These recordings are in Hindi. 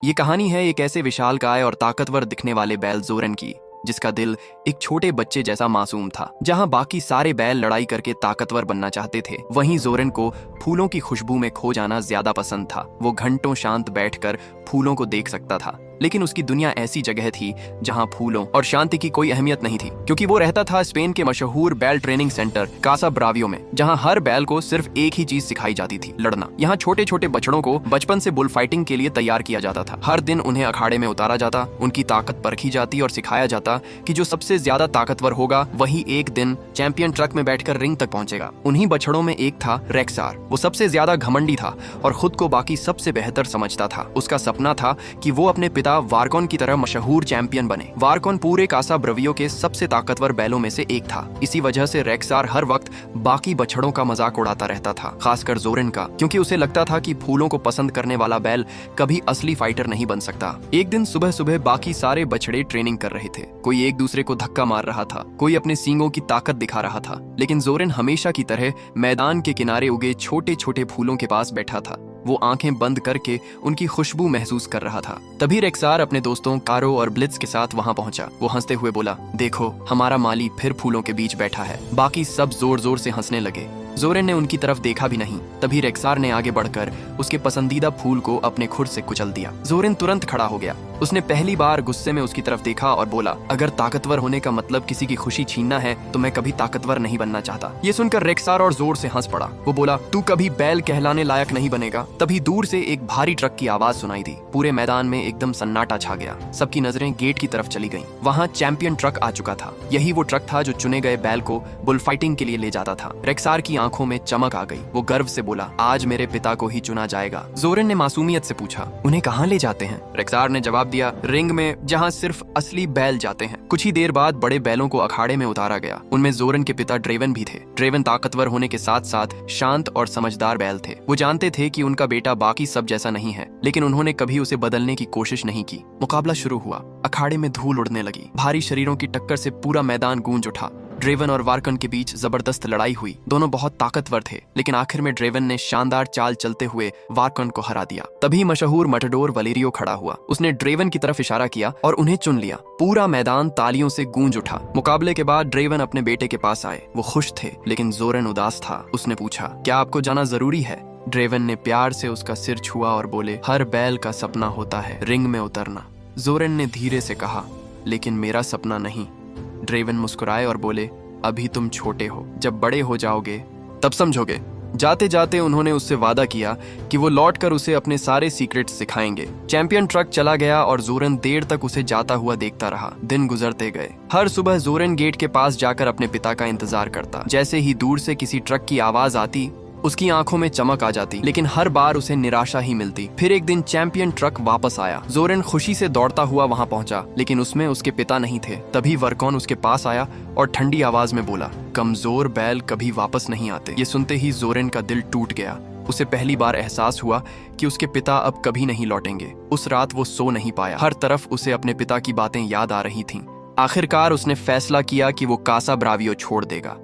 ये कहानी है एक ऐसे विशालकाय और ताकतवर दिखने वाले बैल जोरन की, जिसका दिल एक छोटे बच्चे जैसा मासूम था। जहां बाकी सारे बैल लड़ाई करके ताकतवर बनना चाहते थे, वहीं जोरन को फूलों की खुशबू में खो जाना ज्यादा पसंद था। वो घंटों शांत बैठकर फूलों को देख सकता था, लेकिन उसकी दुनिया ऐसी जगह थी जहां फूलों और शांति की कोई अहमियत नहीं थी, क्योंकि वो रहता था स्पेन के मशहूर बैल ट्रेनिंग सेंटर कासा ब्रावियो में, जहां हर बैल को सिर्फ एक ही चीज सिखाई जाती थी, लड़ना। यहाँ छोटे छोटे बछड़ों को बचपन से बुल फाइटिंग के लिए तैयार किया जाता था। हर दिन उन्हें अखाड़े में उतारा जाता, उनकी ताकत परखी जाती और सिखाया जाता कि जो सबसे ज्यादा ताकतवर होगा वही एक दिन चैंपियन ट्रक में बैठकर रिंग तक पहुंचेगा। उन्हीं बछड़ों में एक था रेक्सार। वो सबसे ज्यादा घमंडी था और खुद को बाकी सबसे बेहतर समझता था। उसका सपना था कि वो अपने पिता वारकॉन की तरह मशहूर चैंपियन बने। वारकॉन पूरे कासा ब्रवियो के सबसे ताकतवर बैलों में से एक था। इसी वजह से रेक्सार हर वक्त बाकी बछड़ों का मजाक उड़ाता रहता था, खासकर जोरन का, क्योंकि उसे लगता था कि फूलों को पसंद करने वाला बैल कभी असली फाइटर नहीं बन सकता। एक दिन सुबह सुबह बाकी सारे बछड़े ट्रेनिंग कर रहे थे। कोई एक दूसरे को धक्का मार रहा था, कोई अपने सींगों की ताकत दिखा रहा था, लेकिन जोरन हमेशा की तरह मैदान के किनारे उगे छोटे छोटे फूलों के पास बैठा था। वो आंखें बंद करके उनकी खुशबू महसूस कर रहा था। तभी रेक्सार अपने दोस्तों कारो और ब्लिट्ज के साथ वहां पहुंचा। वो हंसते हुए बोला, देखो, हमारा माली फिर फूलों के बीच बैठा है। बाकी सब जोर जोर से हंसने लगे। जोरन ने उनकी तरफ देखा भी नहीं। तभी रेक्सार ने आगे बढ़कर उसके पसंदीदा फूल को अपने खुर से कुचल दिया। जोरन तुरंत खड़ा हो गया। उसने पहली बार गुस्से में उसकी तरफ देखा और बोला, अगर ताकतवर होने का मतलब किसी की खुशी छीनना है तो मैं कभी ताकतवर नहीं बनना चाहता। ये सुनकर रेक्सार और जोर से हंस पड़ा। वो बोला, तू कभी बैल कहलाने लायक नहीं बनेगा। तभी दूर से एक भारी ट्रक की आवाज सुनाई दी। पूरे मैदान में एकदम सन्नाटा छा गया। सबकी नजरें गेट की तरफ चली गईं। वहां चैंपियन ट्रक आ चुका था। यही वो ट्रक था जो चुने गए बैल को बुल फाइटिंग के लिए ले जाता था। रेक्सार की आंखों में चमक आ गई। वो गर्व से बोला, आज मेरे पिता को ही चुना जाएगा। जोरन ने मासूमियत से पूछा, उन्हें कहाँ ले जाते हैं? रेक्सार ने जवाब दिया, रिंग में, जहाँ सिर्फ असली बैल जाते हैं। कुछ ही देर बाद बड़े बैलों को अखाड़े में उतारा गया। उनमें जोरन के पिता ड्रेवन भी थे। ड्रेवन ताकतवर होने के साथ साथ शांत और समझदार बैल थे। वो जानते थे कि उनका बेटा बाकी सब जैसा नहीं है, लेकिन उन्होंने कभी उसे बदलने की कोशिश नहीं की। मुकाबला शुरू हुआ। अखाड़े में धूल उड़ने लगी। भारी शरीरों की टक्कर से पूरा मैदान गूंज उठा। ड्रेवन और वारकन के बीच जबरदस्त लड़ाई हुई। दोनों बहुत ताकतवर थे, लेकिन आखिर में ड्रेवन ने शानदार चाल चलते हुए वारकन को हरा दिया। तभी मशहूर मटडोर वलेरियो खड़ा हुआ। उसने ड्रेवन की तरफ इशारा किया और उन्हें चुन लिया। पूरा मैदान तालियों से गूंज उठा। मुकाबले के बाद ड्रेवन अपने बेटे के पास आए। वो खुश थे, लेकिन जोरन उदास था। उसने पूछा, क्या आपको जाना जरूरी है? ड्रेवन ने प्यार से उसका सिर छुआ और बोले, हर बैल का सपना होता है रिंग में उतरना। जोरन ने धीरे से कहा, लेकिन मेरा सपना नहीं। ड्रेवन मुस्कुराए और बोले, अभी तुम छोटे हो, जब बड़े हो जाओगे तब समझोगे। जाते जाते उन्होंने उससे वादा किया कि वो लौटकर उसे अपने सारे सीक्रेट्स सिखाएंगे। चैंपियन ट्रक चला गया और जोरन देर तक उसे जाता हुआ देखता रहा। दिन गुजरते गए। हर सुबह जोरन गेट के पास जाकर अपने पिता का इंतजार करता। जैसे ही दूर से किसी ट्रक की आवाज आती, उसकी आंखों में चमक आ जाती, लेकिन हर बार उसे निराशा ही मिलती। फिर एक दिन चैंपियन ट्रक वापस आया। जोरन खुशी से दौड़ता हुआ वहां पहुंचा, लेकिन उसमें उसके पिता नहीं थे। तभी वर्कॉन उसके पास आया और ठंडी आवाज में बोला, कमजोर बैल कभी वापस नहीं आते। ये सुनते ही जोरन का दिल टूट गया। उसे पहली बार एहसास हुआ कि उसके पिता अब कभी नहीं लौटेंगे। उस रात वो सो नहीं पाया। हर तरफ उसे अपने पिता की बातें याद आ रही थीं। आखिरकार उसने फैसला किया कि वो कासा ब्रावियो छोड़ देगा।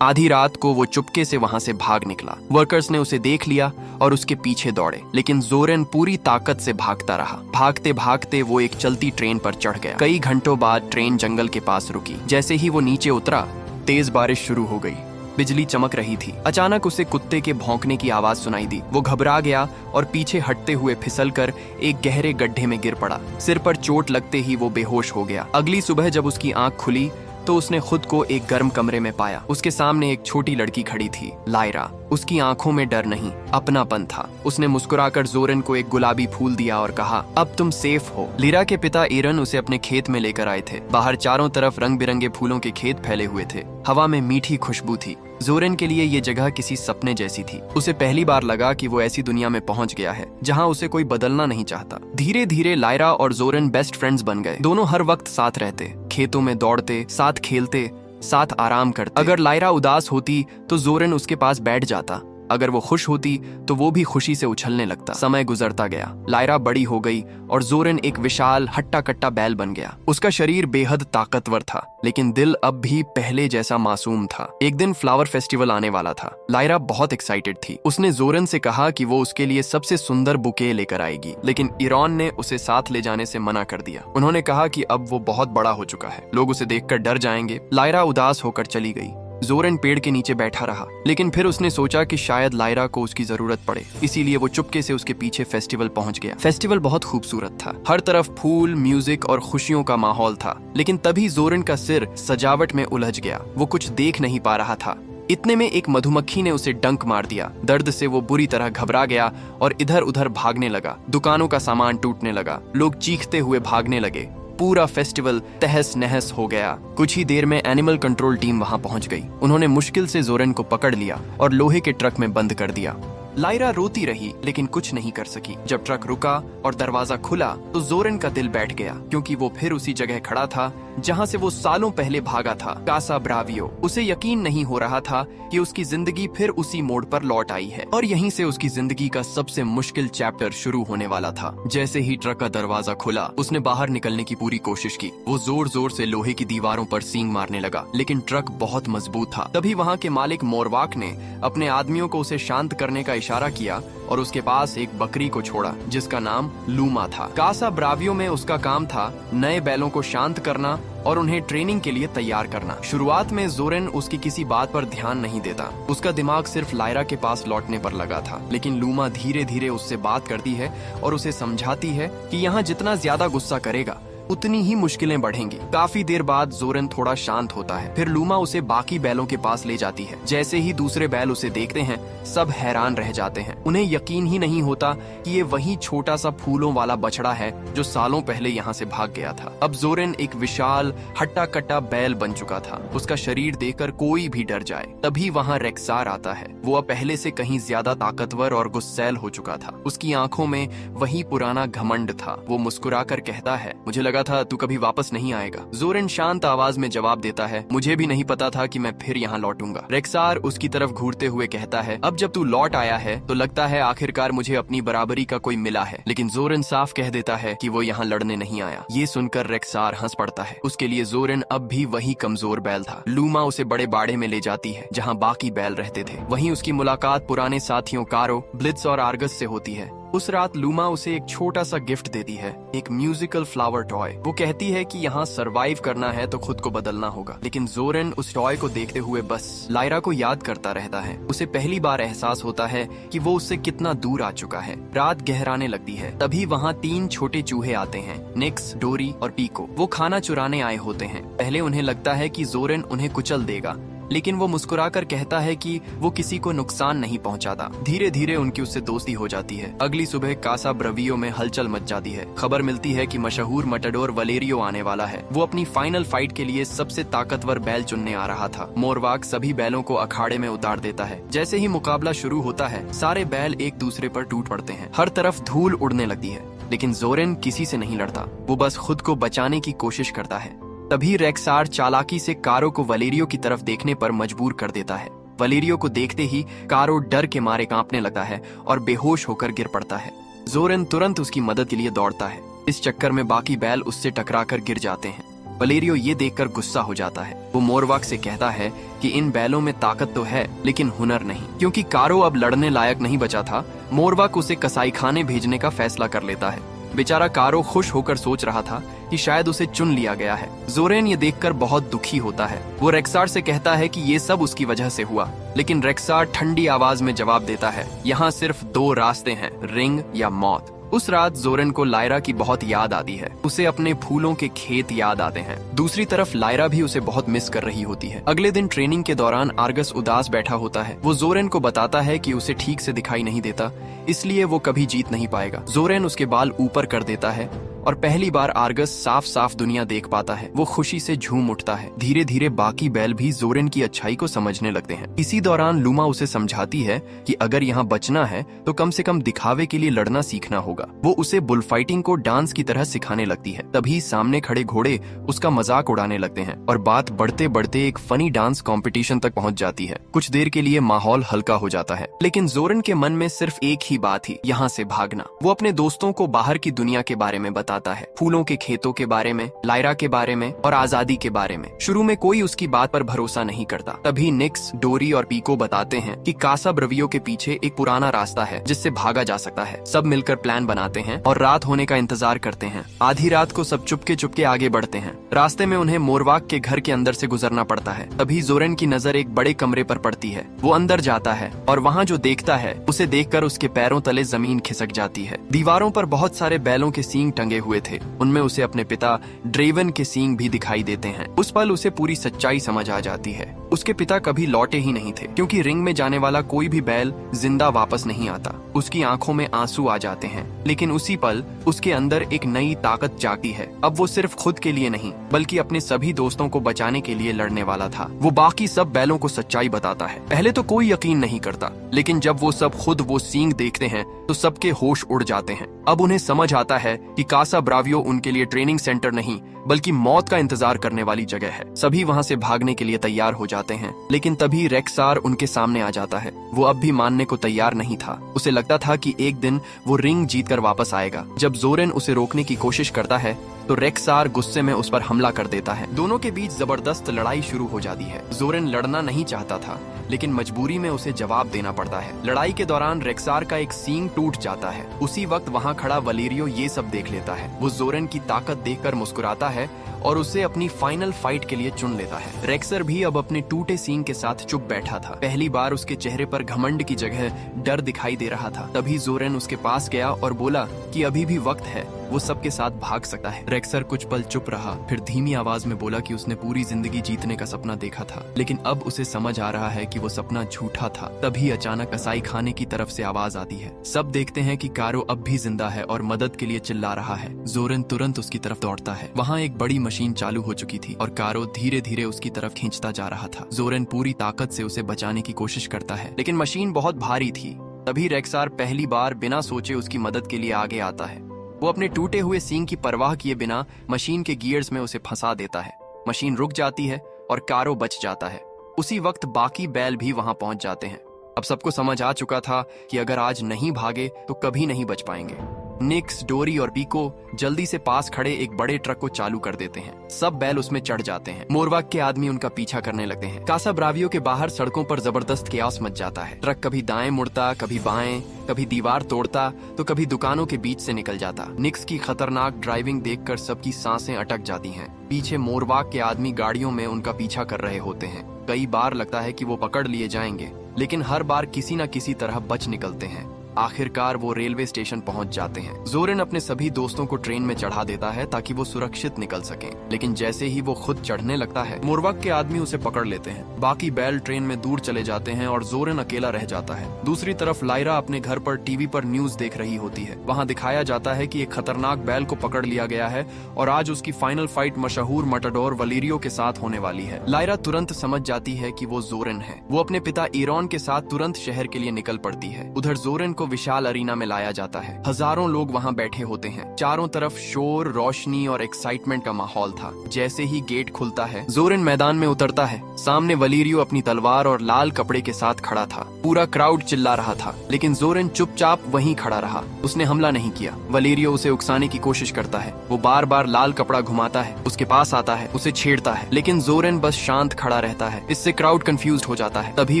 आधी रात को वो चुपके से वहां से भाग निकला। वर्कर्स ने उसे देख लिया और उसके पीछे दौड़े, लेकिन जोरन पूरी ताकत से भागता रहा। भागते भागते वो एक चलती ट्रेन पर चढ़ गया। कई घंटों बाद ट्रेन जंगल के पास रुकी। जैसे ही वो नीचे उतरा, तेज बारिश शुरू हो गई। बिजली चमक रही थी। अचानक उसे कुत्ते के भौंकने की आवाज सुनाई दी। वो घबरा गया और पीछे हटते हुए फिसलकर एक गहरे गड्ढे में गिर पड़ा। सिर पर चोट लगते ही वो बेहोश हो गया। अगली सुबह जब उसकी आंख खुली तो उसने खुद को एक गर्म कमरे में पाया। उसके सामने एक छोटी लड़की खड़ी थी, लायरा। उसकी आंखों में डर नहीं, अपनापन था। उसने मुस्कुराकर जोरन को एक गुलाबी फूल दिया और कहा, अब तुम सेफ हो। लीरा के पिता एरन उसे अपने खेत में लेकर आए थे। बाहर चारों तरफ रंग बिरंगे फूलों के खेत फैले हुए थे। हवा में मीठी खुशबू थी। जोरन के लिए ये जगह किसी सपने जैसी थी। उसे पहली बार लगा कि वो ऐसी दुनिया में पहुंच गया है जहां उसे कोई बदलना नहीं चाहता। धीरे धीरे लायरा और जोरन बेस्ट फ्रेंड्स बन गए। दोनों हर वक्त साथ रहते, खेतों में दौड़ते, साथ खेलते, साथ आराम करते। अगर लायरा उदास होती तो जोरन उसके पास बैठ जाता। अगर वो खुश होती तो वो भी खुशी से उछलने लगता। समय गुजरता गया, लायरा बड़ी हो गई और जोरेन एक विशाल हट्टा कट्टा बैल बन गया। उसका शरीर बेहद ताकतवर था, लेकिन दिल अब भी पहले जैसा मासूम था। एक दिन फ्लावर फेस्टिवल आने वाला था। लायरा बहुत एक्साइटेड थी। उसने जोरेन से कहा कि वो उसके लिए सबसे सुंदर बुके लेकर आएगी, लेकिन इरॉन ने उसे साथ ले जाने से मना कर दिया। उन्होंने कहा कि अब वो बहुत बड़ा हो चुका है, लोग उसे देखकर डर जाएंगे। लायरा उदास होकर चली गई। जोरेन पेड़ के नीचे बैठा रहा, लेकिन फिर उसने सोचा कि शायद लायरा को उसकी जरूरत पड़े, इसीलिए वो चुपके से उसके पीछे फेस्टिवल पहुंच गया। फेस्टिवल बहुत खूबसूरत था, हर तरफ फूल, म्यूजिक और खुशियों का माहौल था। लेकिन तभी जोरेन का सिर सजावट में उलझ गया। वो कुछ देख नहीं पा रहा था। इतने में एक मधुमक्खी ने उसे डंक मार दिया। दर्द से वो बुरी तरह घबरा गया और इधर उधर भागने लगा। दुकानों का सामान टूटने लगा, लोग चीखते हुए भागने लगे। पूरा फेस्टिवल तहस नहस हो गया। कुछ ही देर में एनिमल कंट्रोल टीम वहां पहुंच गई। उन्होंने मुश्किल से जोरेन को पकड़ लिया और लोहे के ट्रक में बंद कर दिया। लायरा रोती रही, लेकिन कुछ नहीं कर सकी। जब ट्रक रुका और दरवाजा खुला तो जोरेन का दिल बैठ गया, क्योंकि वो फिर उसी जगह खड़ा था जहां से वो सालों पहले भागा था, कासा ब्रावियो। उसे यकीन नहीं हो रहा था कि उसकी जिंदगी फिर उसी मोड़ पर लौट आई है, और यहीं से उसकी जिंदगी का सबसे मुश्किल चैप्टर शुरू होने वाला था। जैसे ही ट्रक का दरवाजा खुला, उसने बाहर निकलने की पूरी कोशिश की। वो जोर जोर से लोहे की दीवारों पर सींग मारने लगा, लेकिन ट्रक बहुत मजबूत था। तभी वहाँ के मालिक मोरवाक ने अपने आदमियों को उसे शांत करने का इशारा किया और उसके पास एक बकरी को छोड़ा, जिसका नाम लूमा था। कासा ब्रावियो में उसका काम था नए बैलों को शांत करना और उन्हें ट्रेनिंग के लिए तैयार करना। शुरुआत में जोरेन उसकी किसी बात पर ध्यान नहीं देता। उसका दिमाग सिर्फ लायरा के पास लौटने पर लगा था। लेकिन लूमा धीरे धीरे उससे बात करती है और उसे समझाती है कि यहाँ जितना ज्यादा गुस्सा करेगा उतनी ही मुश्किलें बढ़ेंगी। काफी देर बाद जोरेन थोड़ा शांत होता है। फिर लूमा उसे बाकी बैलों के पास ले जाती है। जैसे ही दूसरे बैल उसे देखते हैं, सब हैरान रह जाते हैं। उन्हें यकीन ही नहीं होता कि ये वही छोटा सा फूलों वाला बछड़ा है जो सालों पहले यहाँ से भाग गया था। अब जोरेन एक विशाल हट्टा कट्टा बैल बन चुका था। उसका शरीर देखकर कोई भी डर जाए। तभी वहाँ रेक्सार आता है। वो अब पहले से कहीं ज्यादा ताकतवर और गुस्सैल हो चुका था। उसकी आंखों में वही पुराना घमंड था। वो मुस्कुराकर कहता है, मुझे लगा था तू कभी वापस नहीं आएगा। जोरेन शांत आवाज में जवाब देता है, मुझे भी नहीं पता था कि मैं फिर यहाँ लौटूंगा। रेक्सार उसकी तरफ घूरते हुए कहता है, अब जब तू लौट आया है तो लगता है आखिरकार मुझे अपनी बराबरी का कोई मिला है। लेकिन जोरेन साफ कह देता है कि वो यहाँ लड़ने नहीं आया। ये सुनकर रेक्सार हंस पड़ता है। उसके लिए जोरेन अब भी वही कमजोर बैल था। लूमा उसे बड़े बाड़े में ले जाती है जहाँ बाकी बैल रहते थे। वहीं उसकी मुलाकात पुराने साथियों कारो, ब्लिट्स और आर्गस से होती है। उस रात लूमा उसे एक छोटा सा गिफ्ट देती है, एक म्यूजिकल फ्लावर टॉय। वो कहती है कि यहाँ सरवाइव करना है तो खुद को बदलना होगा। लेकिन जोरेन उस टॉय को देखते हुए बस लायरा को याद करता रहता है। उसे पहली बार एहसास होता है कि वो उससे कितना दूर आ चुका है। रात गहराने लगती है। तभी वहाँ 3 छोटे चूहे आते हैं, निक्स, डोरी और पीको। वो खाना चुराने आए होते हैं। पहले उन्हें लगता है कि जोरेन उन्हें कुचल देगा, लेकिन वो मुस्कुराकर कहता है कि वो किसी को नुकसान नहीं पहुंचाता। धीरे धीरे उनकी उससे दोस्ती हो जाती है। अगली सुबह कासा ब्रावियो में हलचल मच जाती है। खबर मिलती है कि मशहूर मटाडोर वलेरियो आने वाला है। वो अपनी फाइनल फाइट के लिए सबसे ताकतवर बैल चुनने आ रहा था। मोरवाक सभी बैलों को अखाड़े में उतार देता है। जैसे ही मुकाबला शुरू होता है, सारे बैल एक दूसरे पर टूट पड़ते हैं। हर तरफ धूल उड़ने लगती है, लेकिन जोरेन किसी से नहीं लड़ता। वो बस खुद को बचाने की कोशिश करता है। तभी रेक्सार चालाकी से कारो को वलेरियो की तरफ देखने पर मजबूर कर देता है। वलेरियो को देखते ही कारो डर के मारे कांपने लगता है और बेहोश होकर गिर पड़ता है। जोरेन तुरंत उसकी मदद के लिए दौड़ता है। इस चक्कर में बाकी बैल उससे टकराकर गिर जाते हैं। वलेरियो ये देखकर गुस्सा हो जाता है। वो मोरवाक से कहता है कि इन बैलों में ताकत तो है, लेकिन हुनर नहीं। क्योंकि कारो अब लड़ने लायक नहीं बचा था, मोरवाक उसे कसाईखाने भेजने का फैसला कर लेता है। बेचारा कारो खुश होकर सोच रहा था कि शायद उसे चुन लिया गया है। जोरेन ये देखकर बहुत दुखी होता है। वो रेक्सार से कहता है कि ये सब उसकी वजह से हुआ, लेकिन रेक्सार ठंडी आवाज में जवाब देता है, यहाँ सिर्फ 2 रास्ते हैं, रिंग या मौत। उस रात जोरेन को लायरा की बहुत याद आती है। उसे अपने फूलों के खेत याद आते हैं। दूसरी तरफ लायरा भी उसे बहुत मिस कर रही होती है। अगले दिन ट्रेनिंग के दौरान आर्गस उदास बैठा होता है। वो जोरेन को बताता है कि उसे ठीक से दिखाई नहीं देता, इसलिए वो कभी जीत नहीं पाएगा। जोरेन उसके बाल ऊपर कर देता है और पहली बार आर्गस साफ साफ दुनिया देख पाता है। वो खुशी से झूम उठता है। धीरे धीरे बाकी बैल भी जोरेन की अच्छाई को समझने लगते हैं। इसी दौरान लूमा उसे समझाती है कि अगर यहाँ बचना है तो कम से कम दिखावे के लिए लड़ना सीखना होगा। वो उसे बुल फाइटिंग को डांस की तरह सिखाने लगती है। तभी सामने खड़े घोड़े उसका मजाक उड़ाने लगते हैं और बात बढ़ते बढ़ते एक फनी डांस कंपटीशन तक पहुंच जाती है। कुछ देर के लिए माहौल हल्का हो जाता है, लेकिन जोरेन के मन में सिर्फ एक ही बात थी, यहाँ से भागना। वो अपने दोस्तों को बाहर की दुनिया के बारे में बताता है, फूलों के खेतों के बारे में, लायरा के बारे में और आजादी के बारे में। शुरू में कोई उसकी बात पर भरोसा नहीं करता। तभी निक्स, डोरी और पीको बताते हैं कि कासा ब्रवियो के पीछे एक पुराना रास्ता है जिससे भागा जा सकता है। सब मिलकर प्लान बनाते हैं और रात होने का इंतजार करते हैं। आधी रात को सब चुपके चुपके आगे बढ़ते हैं। रास्ते में उन्हें मोरवाक के घर के अंदर से गुजरना पड़ता है। तभी जोरेन की नजर एक बड़े कमरे पर पड़ती है। वो अंदर जाता है और वहाँ जो देखता है उसे देखकर उसके पैरों तले जमीन खिसक जाती है। दीवारों पर बहुत सारे बैलों के सींग टंगे हुए थे। उनमें उसे अपने पिता ड्रेवन के सींग भी दिखाई देते हैं। उस पल उसे पूरी सच्चाई समझ आ जाती है। उसके पिता कभी लौटे ही नहीं थे, क्योंकि रिंग में जाने वाला कोई भी बैल जिंदा वापस नहीं आता। उसकी आंखों में आंसू आ जाते हैं, लेकिन उसी पल उसके अंदर एक नई ताकत जागती है। अब वो सिर्फ खुद के लिए नहीं बल्कि अपने सभी दोस्तों को बचाने के लिए लड़ने वाला था। वो बाकी सब बैलों को सच्चाई बताता है। पहले तो कोई यकीन नहीं करता, लेकिन जब वो सब खुद वो सींग देखते हैं तो सबके होश उड़ जाते हैं। अब उन्हें समझ आता है कि कासा ब्रावियो उनके लिए ट्रेनिंग सेंटर नहीं बल्कि मौत का इंतजार करने वाली जगह है। सभी वहाँ से भागने के लिए तैयार हो जाते हैं, लेकिन तभी रेक्सार उनके सामने आ जाता है। वो अब भी मानने को तैयार नहीं था। उसे लगता था कि एक दिन वो रिंग जीतकर वापस आएगा। जब जोरेन उसे रोकने की कोशिश करता है तो रेक्सार गुस्से में उस पर हमला कर देता है। दोनों के बीच जबरदस्त लड़ाई शुरू हो जाती है। जोरेन लड़ना नहीं चाहता था, लेकिन मजबूरी में उसे जवाब देना पड़ता है। लड़ाई के दौरान रेक्सार का एक सींग टूट जाता है। उसी वक्त वहाँ खड़ा वलेरियो ये सब देख लेता है। वो जोरेन की ताकत देखकर मुस्कुराता है और उसे अपनी फाइनल फाइट के लिए चुन लेता है। रेक्सर भी अब अपने टूटे सींग के साथ चुप बैठा था। पहली बार उसके चेहरे पर घमंड की जगह डर दिखाई दे रहा था। तभी जोरेन उसके पास गया और बोला कि अभी भी वक्त है, वो सबके साथ भाग सकता है। रेक्सर कुछ पल चुप रहा, फिर धीमी आवाज में बोला कि उसने पूरी जिंदगी जीतने का सपना देखा था, लेकिन अब उसे समझ आ रहा है कि वो सपना झूठा था। तभी अचानक कसाई खाने की तरफ से आवाज आती है। सब देखते हैं कि कारो अब भी जिंदा है और मदद के लिए चिल्ला रहा है। जोरेन तुरंत उसकी तरफ दौड़ता है। वहाँ एक बड़ी मशीन चालू हो चुकी थी और कारो धीरे धीरे उसकी तरफ खींचता जा रहा था। जोरेन पूरी ताकत से उसे बचाने की कोशिश करता है, लेकिन मशीन बहुत भारी थी। तभी रेक्सार पहली बार बिना सोचे उसकी मदद के लिए आगे आता है। वो अपने टूटे हुए सींग की परवाह किए बिना मशीन के गियर्स में उसे फंसा देता है। मशीन रुक जाती है और कारो बच जाता है। उसी वक्त बाकी बैल भी वहां पहुंच जाते हैं। अब सबको समझ आ चुका था कि अगर आज नहीं भागे तो कभी नहीं बच पाएंगे। निक्स, डोरी और पीको जल्दी से पास खड़े एक बड़े ट्रक को चालू कर देते हैं। सब बैल उसमें चढ़ जाते हैं। मोरवाक के आदमी उनका पीछा करने लगते हैं। कासा ब्रावियो के बाहर सड़कों पर जबरदस्त केओस मच जाता है। ट्रक कभी दाएं मुड़ता, कभी बाएं, कभी दीवार तोड़ता तो कभी दुकानों के बीच से निकल जाता। निक्स की खतरनाक ड्राइविंग देखकर सबकी सांसें अटक जाती हैं। पीछे मोरवाक के आदमी गाड़ियों में उनका पीछा कर रहे होते हैं। कई बार लगता है कि वो पकड़ लिए जाएंगे, लेकिन हर बार किसी न किसी तरह बच निकलते हैं। आखिरकार वो रेलवे स्टेशन पहुंच जाते हैं। जोरेन अपने सभी दोस्तों को ट्रेन में चढ़ा देता है ताकि वो सुरक्षित निकल सकें, लेकिन जैसे ही वो खुद चढ़ने लगता है मोरवाक के आदमी उसे पकड़ लेते हैं। बाकी बैल ट्रेन में दूर चले जाते हैं और जोरेन अकेला रह जाता है। दूसरी तरफ लायरा अपने घर पर टीवी पर न्यूज देख रही होती है। वहाँ दिखाया जाता है कि एक खतरनाक बैल को पकड़ लिया गया है और आज उसकी फाइनल फाइट मशहूर मटाडोर वलेरियो के साथ होने वाली है। लायरा तुरंत समझ जाती है कि वो जोरेन है। वो अपने पिता ईरॉन के साथ तुरंत शहर के लिए निकल पड़ती है। उधर जोरेन को विशाल अरीना में लाया जाता है। हजारों लोग वहाँ बैठे होते हैं। चारों तरफ शोर, रोशनी और एक्साइटमेंट का माहौल था। जैसे ही गेट खुलता है जोरेन मैदान में उतरता है। सामने वलेरियो अपनी तलवार और लाल कपड़े के साथ खड़ा था। पूरा क्राउड चिल्ला रहा था, लेकिन जोरेन चुपचाप वहीं खड़ा रहा। उसने हमला नहीं किया। वलेरियो उसे उकसाने की कोशिश करता है। वो बार बार लाल कपड़ा घुमाता है, उसके पास आता है, उसे छेड़ता है, लेकिन जोरेन बस शांत खड़ा रहता है। इससे क्राउड कंफ्यूज हो जाता है। तभी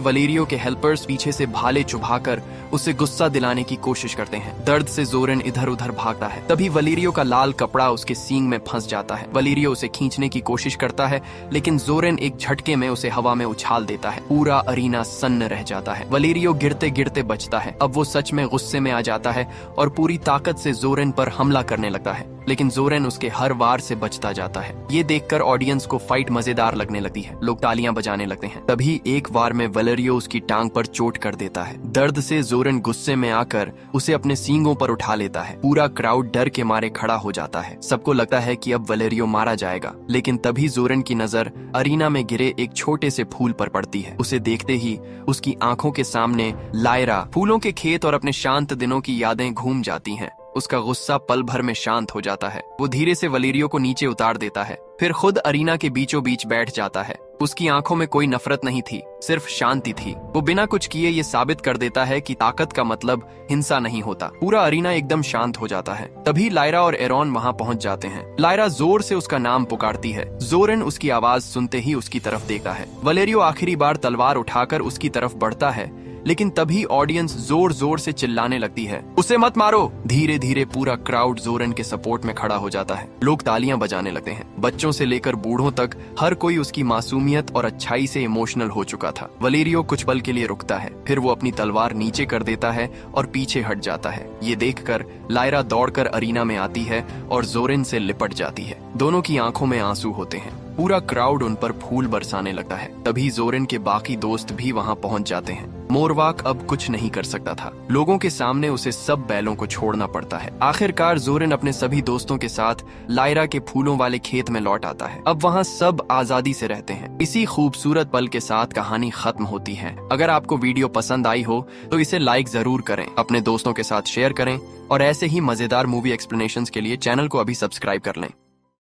वलेरियो के हेल्पर्स पीछे से भाले चुभाकर उसे गुस्सा दिलाने की कोशिश करते हैं। दर्द से जोरेन इधर उधर भागता है। तभी वलेरियो का लाल कपड़ा उसके सींग में फंस जाता है। वलेरियो उसे खींचने की कोशिश करता है, लेकिन जोरेन एक झटके में उसे हवा में उछाल देता है। पूरा अरीना सन्न रह जाता है। वलेरियो गिरते गिरते बचता है। अब वो सच में गुस्से में आ जाता है और पूरी ताकत से जोरेन पर हमला करने लगता है। लेकिन जोरेन उसके हर वार से बचता जाता है। ये देखकर ऑडियंस को फाइट मजेदार लगने लगती है। लोग तालियां बजाने लगते हैं। तभी एक वार में वलेरियो उसकी टांग पर चोट कर देता है। दर्द से जोरेन गुस्से में आकर उसे अपने सींगों पर उठा लेता है। पूरा क्राउड डर के मारे खड़ा हो जाता है। सबको लगता है कि अब वलेरियो मारा जाएगा, लेकिन तभी जोरेन की नजर अरीना में गिरे एक छोटे से फूल पर पड़ती है। उसे देखते ही उसकी आंखों के सामने लायरा, फूलों के खेत और अपने शांत दिनों की यादें घूम जाती हैं। उसका गुस्सा पल भर में शांत हो जाता है। वो धीरे से वलेरियो को नीचे उतार देता है, फिर खुद अरीना के बीचों बीच बैठ जाता है। उसकी आंखों में कोई नफरत नहीं थी, सिर्फ शांति थी। वो बिना कुछ किए ये साबित कर देता है कि ताकत का मतलब हिंसा नहीं होता। पूरा अरीना एकदम शांत हो जाता है। तभी लायरा और एरॉन वहां पहुंच जाते हैं। लायरा जोर से उसका नाम पुकारती है। जोरेन उसकी आवाज सुनते ही उसकी तरफ देखता है। वलेरियो आखिरी बार तलवार उठाकर उसकी तरफ बढ़ता है, लेकिन तभी ऑडियंस जोर जोर से चिल्लाने लगती है, उसे मत मारो। धीरे धीरे पूरा क्राउड जोरेन के सपोर्ट में खड़ा हो जाता है। लोग तालियां बजाने लगते हैं। बच्चों से लेकर बूढ़ों तक हर कोई उसकी मासूमियत और अच्छाई से इमोशनल हो चुका था। वलेरियो कुछ पल के लिए रुकता है, फिर वो अपनी तलवार नीचे कर देता है और पीछे हट जाता है। ये देखकर लायरा दौड़कर अरीना में आती है और जोरेन से लिपट जाती है। दोनों की आंखों में आंसू होते हैं। पूरा क्राउड उन पर फूल बरसाने लगता है। तभी जोरेन के बाकी दोस्त भी वहां पहुंच जाते हैं। मोरवाक अब कुछ नहीं कर सकता था। लोगों के सामने उसे सब बैलों को छोड़ना पड़ता है। आखिरकार जोरेन अपने सभी दोस्तों के साथ लायरा के फूलों वाले खेत में लौट आता है। अब वहां सब आजादी से रहते हैं। इसी खूबसूरत पल के साथ कहानी खत्म होती है। अगर आपको वीडियो पसंद आई हो तो इसे लाइक जरूर करें, अपने दोस्तों के साथ शेयर करें और ऐसे ही मजेदार मूवी एक्सप्लेनेशंस के लिए चैनल को अभी सब्सक्राइब कर लें।